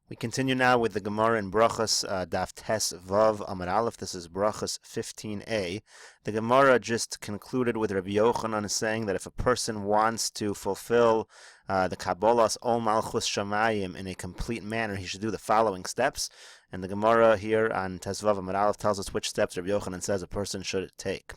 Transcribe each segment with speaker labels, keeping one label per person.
Speaker 1: We continue now with the Gemara in Brachos Daf Tes Vav Amud Aleph. This is Berachos 15a. The Gemara just concluded with Rabbi Yochanan saying that if a person wants to fulfill the Kabbalah's Ol Malchus Shamayim in a complete manner, he should do the following steps. And the Gemara here on Tes Vav Amud Aleph tells us which steps Rabbi Yochanan says a person should take.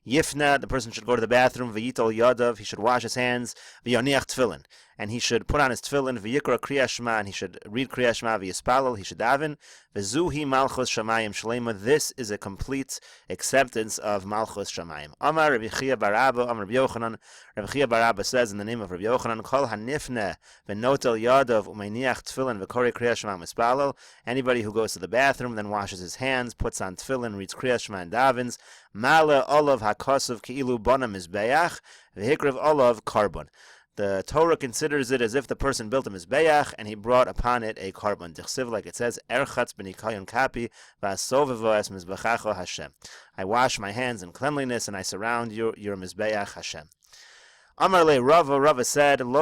Speaker 1: Yifna, the person should go to the bathroom. V'yitol yadav, he should wash his hands. V'yoniach tefillin, and he should put on his tefillin. V'yikra kriya shema, and he should read kriya shema. V'yispalel, he should daven. V'zuhi malchus shamayim shlema, this is a complete acceptance of malchus shamayim. Amar Rabbi Chia bar Abba, Amar Rabbi Yochanan. Rabbi Chia bar Abba says in the name of Rabbi Yochanan, Kol hanifne v'notel yadav u'meiniach tefillin v'kori kriya shema mispalel. Anybody who goes to the bathroom, then washes his hands, puts on tefillin, reads kriya shema and davens. Mala olav hakosov ki'ilu bona mizbeach v'hikrav olav karbon. The Torah considers it as if the person built a mizbeach and he brought upon it a carbon. Dichsiv, like it says, erchatz b'nikayon kapi v'asovevo es mizbechacho Hashem. I wash my hands in cleanliness and I surround your mizbeach Hashem. Amar le Rava said to him,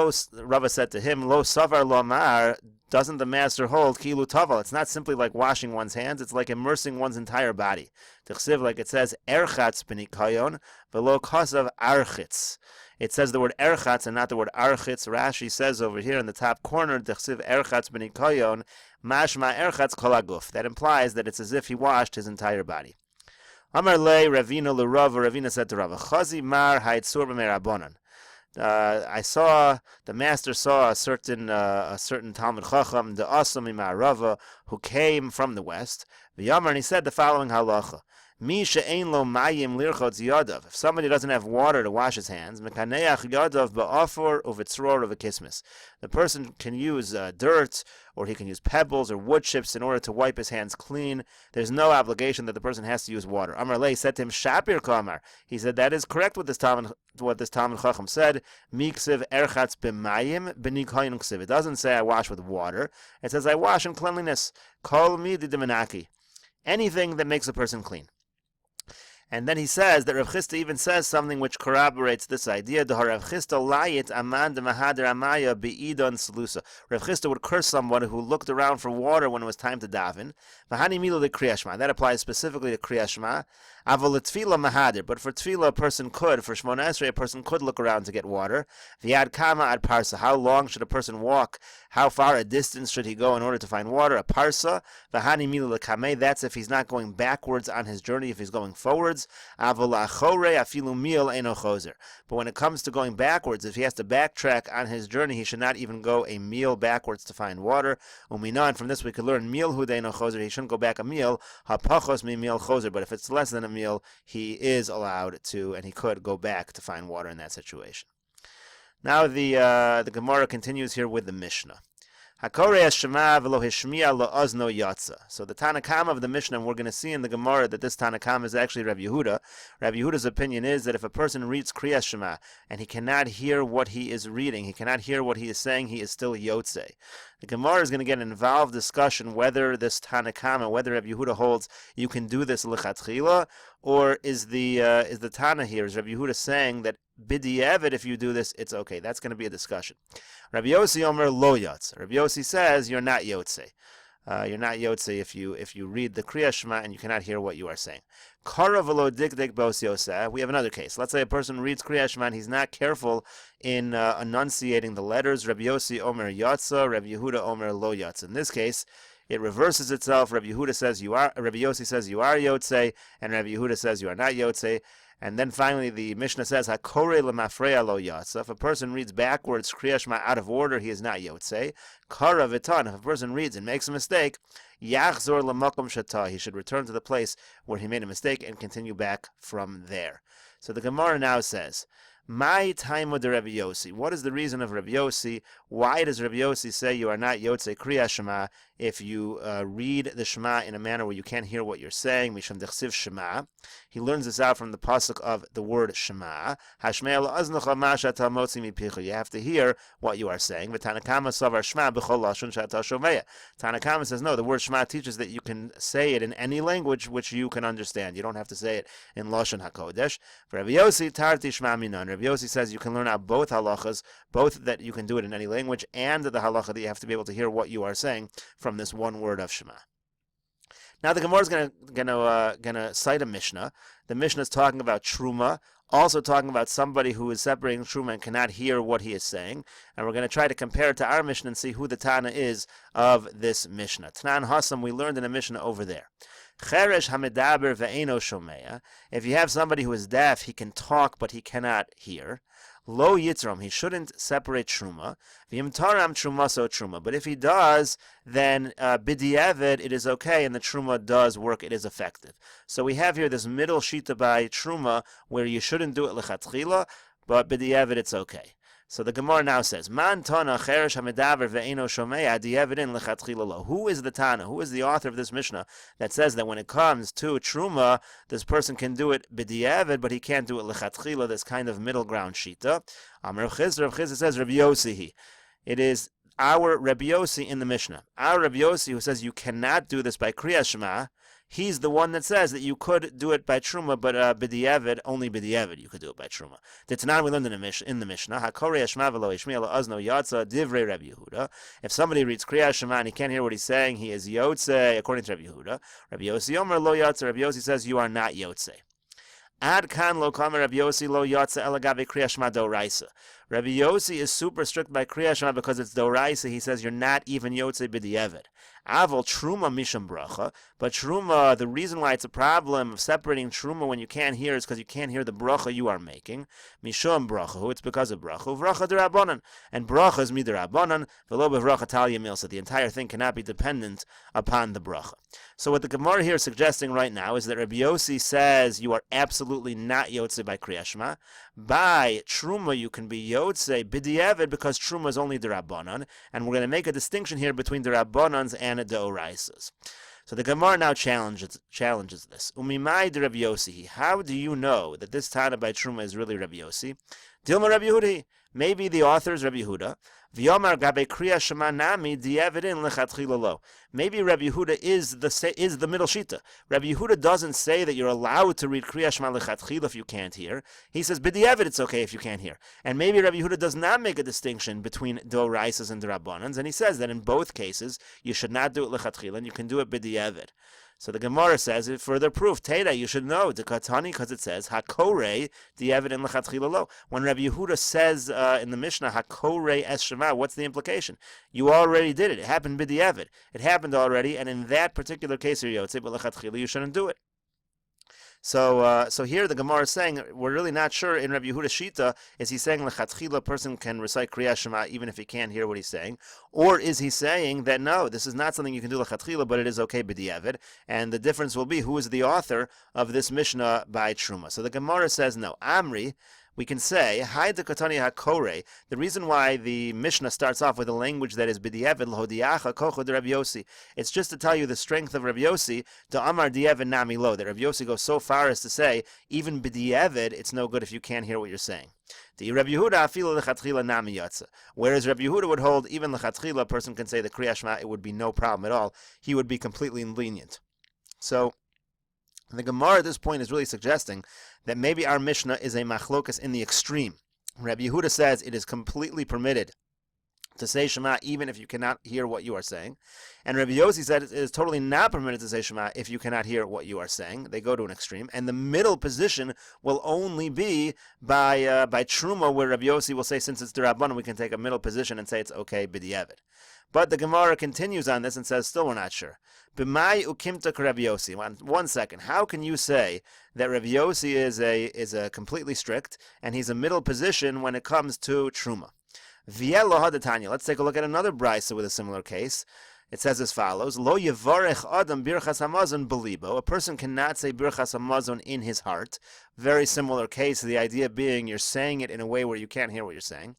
Speaker 1: Lo savar lo mar, doesn't the master hold kilu taval? It's not simply like washing one's hands, it's like immersing one's entire body. Tichsiv, like it says, erchatz b'nikayon v'lo kosav architz. It says the word erchatz and not the word architz. Rashi says over here in the top corner, tichsiv erchatz b'nikayon, mashma erchatz kol haguf. That implies that it's as if he washed his entire body. Amar le Ravina le Rava, Ravina said to Rava, Chazi mar haitzur b'merabonon. The master saw a certain Talmud Chacham, the Asam Rava, who came from the west. V'yamar, and he said the following halacha: Mi she'ein lo mayim lirchotz yadav. If somebody doesn't have water to wash his hands, mekaneach yadav ba'afor uvitzror uvekismis. The person can use dirt, or he can use pebbles or wood chips in order to wipe his hands clean. There's no obligation that the person has to use water. Amar Lei said to him, Shapir Kamar. He said that is correct what this Talmud Chacham said. Miksiv erchatz b'mayim b'nikayin ksiv. It doesn't say I wash with water. It says I wash in cleanliness. Kol mi didimenaki. Anything that makes a person clean. And then he says that Rav Chisda even says something which corroborates this idea. Rav Chisda Rav Chisda would curse someone who looked around for water when it was time to daven. That applies specifically to Kriya Shema. But for tefillah, a person could, for Shmona Esrei, a person could look around to get water. V'yad kama ad parsa. How long should a person walk? How far a distance should he go in order to find water? A parsa. V'hani milu l'kamei. That's if he's not going backwards on his journey, if he's going forwards. But when it comes to going backwards, if he has to backtrack on his journey, he should not even go a meal backwards to find water. Umina, and from this we could learn meal hudeino choser. He shouldn't go back a meal. Hapachos mi meal choser. But if it's less than a meal, he is allowed to, and he could go back to find water in that situation. Now the Gemara continues here with the Mishnah. So the Tana Kama of the Mishnah, and we're going to see in the Gemara that this Tana Kama is actually Rabbi Yehuda. Rabbi Yehuda's opinion is that if a person reads Kriyas Shema and he cannot hear what he is reading, he cannot hear what he is saying, he is still Yotzei. The Gemara is going to get an involved discussion whether this Tana Kama, whether Rabbi Yehuda holds you can do this lichatchila, or is the Tana here, is Rabbi Yehuda saying that b'di'evet, if you do this, it's okay. That's going to be a discussion. Rabbi Yossi Omer lo yotze. Rabbi Yossi says you're not yotzei. You're not yotzei if you read the Kriya Shema and you cannot hear what you are saying. Kara v'lo dikdik b'os yoseh. We have another case. Let's say a person reads Kriya Shema and he's not careful in enunciating the letters. Rabbi Yossi Omer yotze. Rabbi Yehuda Omer lo yotze. In this case, it reverses itself. Rabbi Yossi says you are yotzei, and Rabbi Yehuda says you are not yotzei. And then finally, the Mishnah says, "Hakore lemafreya lo yatsa." If a person reads backwards Kriya Shema out of order, he is not yotzei. Kara v'tan. If a person reads and makes a mistake, yachzor lemakom shata. He should return to the place where he made a mistake and continue back from there. So the Gemara now says, "My time with the Rabbi Yossi." What is the reason of Rabbi Yossi? Why does Rabbi Yossi say you are not yotzei Kriya Shema if you read the Shema in a manner where you can't hear what you're saying? Misham dechsiv Shema. He learns this out from the pasuk of the word Shema. Hashmei la'aznecha ma she'ata motzi mipicha. You have to hear what you are saying. V'Tanakama savar Shema b'chol lashon she'ata shomeya. Tanakama says no. The word Shema teaches that you can say it in any language which you can understand. You don't have to say it in lashon hakodesh. For Rabbi Yossi tarti Shema minon. Rabbi Yossi says you can learn out both halachas, both that you can do it in any language, and the halacha that you have to be able to hear what you are saying from this one word of Shema. Now the Gemara is gonna cite a Mishnah. The Mishnah is talking about Truma, also talking about somebody who is separating Truma and cannot hear what he is saying. And we're going to try to compare it to our Mishnah and see who the Tana is of this Mishnah. Tanan Hassam, we learned in a Mishnah over there. Cheresh hamedaber ve'eno shomea. If you have somebody who is deaf, he can talk but he cannot hear. Lo yitzram, he shouldn't separate truma. V'yimtaram truma so truma. But if he does, then b'di'evid, it is okay, and the truma does work, it is effective. So we have here this middle shita by truma, where you shouldn't do it lechatchila, but b'di'evid, it's okay. So the Gemara now says, Man Tana Cheresh Hamedaver Ve'eno Shomea Di'evidin Lechatchila Lo. Who is the Tana? Who is the author of this Mishnah that says that when it comes to Truma, this person can do it b'di'evid, but he can't do it lechatchila, this kind of middle ground shita? Rav Chizr says Rabbi Yossi. It is our Rabbi Yossi in the Mishnah. Our Rabbi Yossi who says you cannot do this by Kriyas Shema. He's the one that says that you could do it by Truma, but b'di'evid, only b'di'evid you could do it by Truma. The Tanan we learned in the Mishnah, HaKorei Yashma v'lo yishmi'a la'azno yatsa divrei Rabbi Yehuda. If somebody reads Kriyas Shema and he can't hear what he's saying, he is Yotze, according to Rabbi Yehuda. Rabbi Yossi Omer lo yatsa, Rabbi Yossi says you are not Yotze. Ad kan lo kamer Rabbi Yossi lo yatsa elagabe Kriyas Shema doraisa. Rabbi Yossi is super strict by Kriyas Shema because it's doraisa. He says you're not even Yotze b'di'evid. Avol Truma misham bracha, but Truma, the reason why it's a problem of separating Truma when you can't hear is because you can't hear the bracha you are making. Misham bracha, it's because of bracha. Bracha derabanan, and bracha is miderabanan. V'lo b'bracha tal yamil, so the entire thing cannot be dependent upon the bracha. So what the Gemara here is suggesting right now is that Rabbi Yossi says you are absolutely not Yotze by Kriyas Shema. By Truma you can be Yotze b'di'evid because Truma is only derabanan, and we're going to make a distinction here between derabbanans and deoraisas. So the Gemara now challenges this. Umimai de Rabbi Yossi. How do you know that this Tana by Truma is really Rabbi Yossi? Dilma Rabbi Yehuda. Maybe the author is Rabbi Yehuda. V'yomar gabe Kriyas Shema nami di'evidin lechatchila lo. Maybe Rabbi Yehuda is the middle shita. Rabbi Yehuda doesn't say that you're allowed to read Kriyas Shema lechatchila if you can't hear. He says b'di'evid it's okay if you can't hear. And maybe Rabbi Yehuda does not make a distinction between doraisas and derabbanans, and he says that in both cases you should not do it lechatchila and you can do it b'di'evid. So the Gemara says, further proof, Teda, you should know, Dekatani, because it says, HaKorei, di'evid in lechatchila lo. When Rabbi Yehuda says in the Mishnah, HaKorei es Shema, what's the implication? You already did it. It happened b'di'evid. It happened already, and in that particular case, you're Yotze, but lechatchila, you shouldn't do it. So here the Gemara is saying, we're really not sure in Rabbi Yehuda's Shita, is he saying lechatchila a person can recite Kriyas Shema even if he can't hear what he's saying? Or is he saying that no, this is not something you can do lechatchila, but it is okay b'di'evid, and the difference will be who is the author of this Mishnah by Truma. So the Gemara says no. Amri, we can say, Hai dekatani hakore, the reason why the Mishnah starts off with a language that is b'di'evid l'hodiacha kocho de Rabbi Yossi. It's just to tell you the strength of Rabbi Yossi, to amar di'evid nami lo, that Rabbi Yossi goes so far as to say, even b'di'evid, it's no good if you can't hear what you're saying. The Rabbi Yehuda afilu lechatchila nami yatsa. Whereas Rabbi Yehuda would hold, even lechatchila, a person can say the Kriyas Shema, it would be no problem at all. He would be completely lenient. So, the Gemara at this point is really suggesting that maybe our Mishnah is a machlokas in the extreme. Rabbi Yehuda says it is completely permitted to say Shema even if you cannot hear what you are saying. And Rabbi Yossi said it is totally not permitted to say Shema if you cannot hear what you are saying. They go to an extreme. And the middle position will only be by Truma, where Rabbi Yossi will say, since it's D'Rabbanan, we can take a middle position and say it's okay b'di'evid. But the Gemara continues on this and says, still we're not sure. B'mai ukimta Rabbi Yossi. 1 second. How can you say that Rabbi Yossi is a completely strict and he's a middle position when it comes to Truma? V'yelo hadatanya. Let's take a look at another brisa with a similar case. It says as follows: Lo yevarech adam birchas hamazon belibo. A person cannot say birchas hamazon in his heart. Very similar case. The idea being you're saying it in a way where you can't hear what you're saying.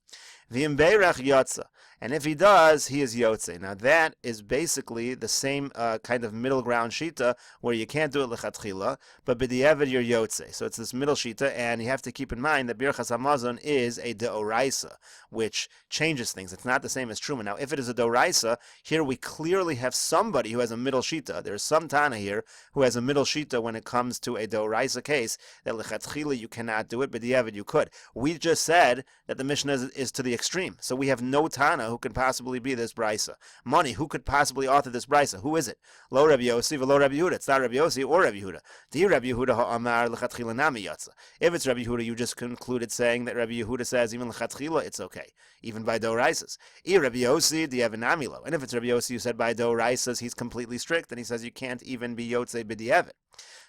Speaker 1: V'imbeirach yatsa. And if he does, he is Yotze. Now that is basically the same kind of middle ground Shita where you can't do it Lechatchila, but B'diavad you're Yotze. So it's this middle Shita, and you have to keep in mind that Birchas Hamazon is a Deoraisa, which changes things. It's not the same as Truma. Now if it is a Deoraisa, here we clearly have somebody who has a middle Shita. There's some Tana here who has a middle Shita when it comes to a Deoraisa case, that Lechatchila you cannot do it, but B'diavad you could. We just said that the Mishnah is to the extreme. So we have no Tana who can possibly be this Brisa. Money, who could possibly author this Brisa? Who is it? Lo Rabbi Yossi, v'lo Rabbi Yehuda. It's not Rabbi Yossi or Rabbi Yehuda. Di Rabbi Yehuda ha'amar l'chatchila nami yatsa. If it's Rabbi Yehuda, you just concluded saying that Rabbi Yehuda says even l'chatchila it's okay, even by Doraisas. I Rabbi Yossi di evanamilo. And if it's Rabbi Yossi, you said by Doraisas he's completely strict, and he says you can't even be Yotze b'di'evet.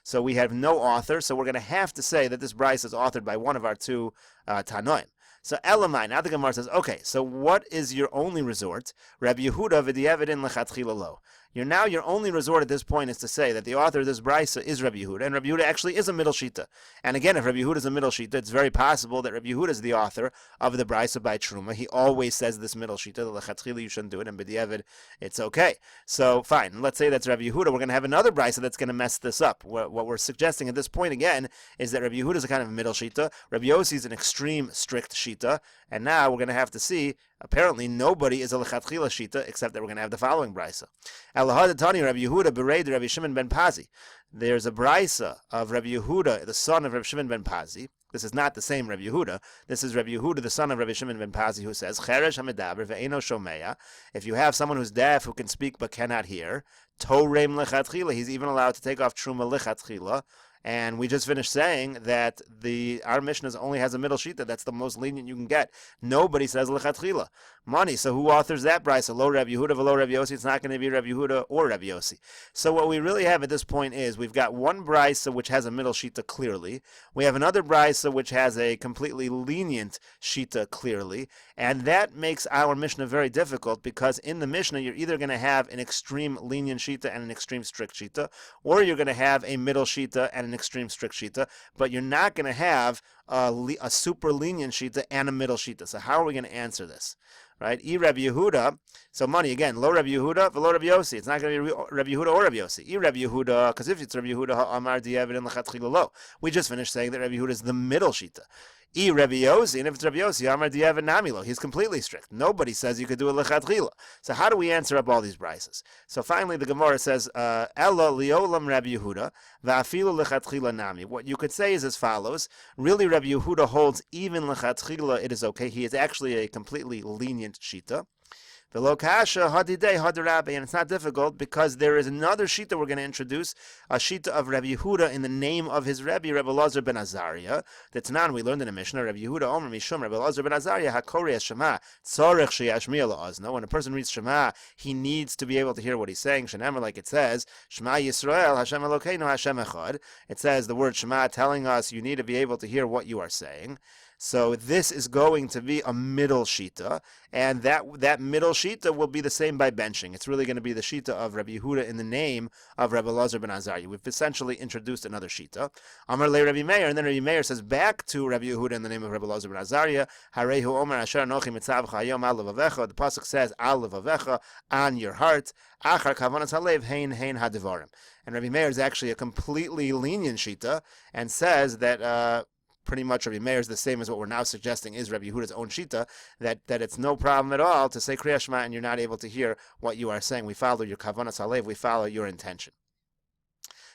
Speaker 1: So we have no author, so we're going to have to say that this Brisa is authored by one of our two Tanoim. So Elamai, now the Gemara says, okay, so what is your only resort? Rabbi Yehuda v'di'evedin lechatchila lo. Your only resort at this point is to say that the author of this brisa is Rabbi Yehuda, and Rabbi Yehuda actually is a middle shita. And again, if Rabbi Yehuda is a middle shita, it's very possible that Rabbi Yehuda is the author of the brisa by Truma. He always says this middle shita, the lechatchila you shouldn't do it, and b'di'eved it's okay. So fine, let's say that's Rabbi Yehuda. We're going to have another brisa that's going to mess this up. What we're suggesting at this point again is that Rabbi Yehuda is a kind of middle shita, Rabbi Yossi is an extreme strict shita, and now we're going to have to see, apparently nobody is a lechatchila shita, except that we're going to have the following brisa. Tani Rabbi Yehuda bereid Rabbi Shimon ben Pazi. There's a brisa of Rabbi Yehuda, the son of Rabbi Shimon ben Pazi. This is not the same Rabbi Yehuda. This is Rabbi Yehuda, the son of Rabbi Shimon ben Pazi, who says, Cheresh hamedaber ve'eno shomeya. If you have someone who's deaf who can speak but cannot hear, Torem lechatchila. He's even allowed to take off Truma lechatchila. And we just finished saying that our Mishnah only has a middle shita. That's the most lenient you can get. Nobody says lechatchila. Money. So who authors that brisa? Lo Rabbi Yehuda v'lo Rabbi Yossi. It's not going to be Rabbi Yehuda or Rabbi Yossi. So what we really have at this point is we've got one brisa which has a middle shita clearly. We have another brisa which has a completely lenient shita clearly, and that makes our Mishnah very difficult because in the Mishnah you're either going to have an extreme lenient shita and an extreme strict shita, or you're going to have a middle shita and an extreme strict shita, but you're not going to have a super lenient shita and a middle shita. So how are we going to answer this? Right? I Rabbi Yehuda, so money again, lo Rabbi Yehuda, v'lo Rabbi Yossi. It's not going to be Rabbi Yehuda or Rabbi Yossi. I Rabbi Yehuda, because if it's Rabbi Yehuda, ha'amar di'evid in l'chatchila lo. We just finished saying that Rabbi Yehuda is the middle shita. I Rabbi Yossi, and if it's Rabbi Yossi, Amar di'evid namilo. He's completely strict. Nobody says you could do a lechatchila. So how do we answer up all these brises? So finally the Gemara says, Ella liolam Rabbi Yehuda, va'afilu lechatchila nami. What you could say is as follows. Really Rabbi Yehuda holds even lechatchila, it is okay. He is actually a completely lenient shita. And it's not difficult because there is another shita we're going to introduce, a shita of Rabbi Yehuda in the name of his Rebbe, Rabbi Elazar ben Azariah. That's not we learned in a Mishnah. Rabbi Yehuda Omer Mishum Rabbi Elazar ben Azariah Hakori Shema Tzorech Sheyashmiya La'azno. When a person reads Shema, he needs to be able to hear what he's saying. Shenemar, like it says, Shema Yisrael Hashem Elokeinu Hashem Echad. It says the word Shema telling us you need to be able to hear what you are saying. So this is going to be a middle shita, and that middle shita will be the same by benching. It's really going to be the shita of Rabbi Yehuda in the name of Rabbi Elazar ben Azariah. We've essentially introduced another shita. Amar le Rabbi Meir, and then Rabbi Meir says back to Rabbi Yehuda in the name of Rabbi Elazar ben Azariah. Harehu Omer Asher Anochi Mitzavcha Hayom Al Levavecha. The pasuk says Al Levavecha, on your heart. Achar Kavanas Halev Hein Hadivarim. And Rabbi Meir is actually a completely lenient shita and says that. Pretty much Rabbi Meir is the same as what we're now suggesting is Rabbi Yehuda's own shita, that it's no problem at all to say Kriya Shema and you're not able to hear what you are saying. We follow your kavanas halev, we follow your intention.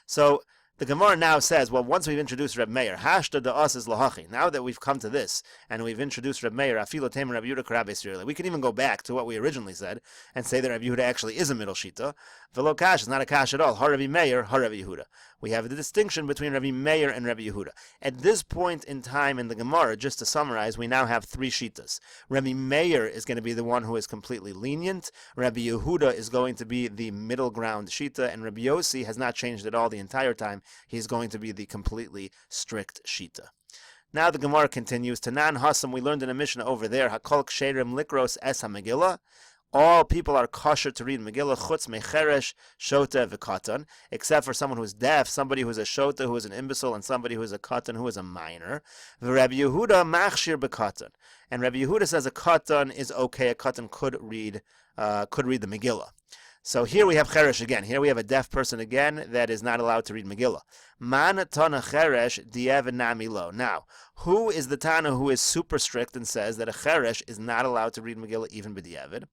Speaker 1: So the Gemara now says, well, once we've introduced Reb Meir, hashta da'as is lahachi. Now that we've come to this and we've introduced Reb Meir, afilo temer Rabbi Yehuda karab Yisrael, we can even go back to what we originally said and say that Rabbi Yehuda actually is a middle shita. Velo kash is not a kash at all. Ha Rabbi Meir, ha Rabbi Yehuda. We have the distinction between Rabbi Meir and Rabbi Yehuda. At this point in time in the Gemara, just to summarize, we now have three shitas. Rabbi Meir is going to be the one who is completely lenient. Rabbi Yehuda is going to be the middle ground shita, and Rabbi Yossi has not changed at all the entire time. He's going to be the completely strict shita. Now the Gemara continues. Tanan Hasam, we learned in a Mishnah over there, Hakol Ksherim Likros Es HaMegillah. all people are kosher to read Megillah, chutz mecheresh, shota, v'katan, except for someone who's deaf, somebody who's a shota, who is an imbecile, and somebody who is a katan, who is a minor. Rabbi Yehuda machshir b'katan, and Rabbi Yehuda says a katan is okay. A katan could read the Megillah. So here we have cheresh again. Here we have a deaf person again that is not allowed to read Megillah. Man tana cheresh diev nami lo. Now, who is the Tana who is super strict and says that a cheresh is not allowed to read Megillah even b'diavad?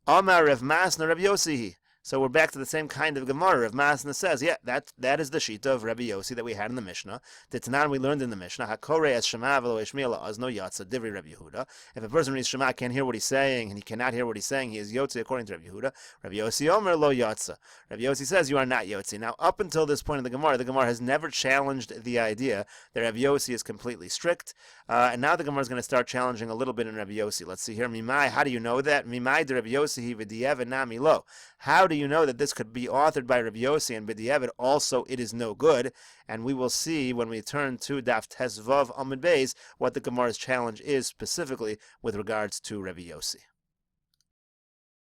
Speaker 1: Amar Rav Masna Rabbi Yossi. So we're back to the same kind of Gemara. Rav Masna says, yeah, that is the shita of Rabbi Yossi that we had in the Mishnah. The Tanan we learned in the Mishnah. Hakore es Shema v'lo eshmiel azno yatsa divri Rabbi Yehuda. If a person reads Shema, can't hear what he's saying, and he cannot hear what he's saying, he is yotzi according to Rabbi Yehuda. Rabbi Yossi Omer lo yatsa. Rabbi Yossi says you are not yotzi. Now, up until this point in the Gemara has never challenged the idea that Rabbi Yossi is completely strict. And now the Gemara is going to start challenging a little bit in Rabbi Yossi. Let's see here. Mimai, how do you know that? Mimai de Rabbi Yossi v'diev nami lo. How do you know that this could be authored by Rabbi Yossi and b'diavad also it is no good? And we will see when we turn to Daf Tes Vav Amud Beis what the Gemara's challenge is specifically with regards to Rabbi Yossi.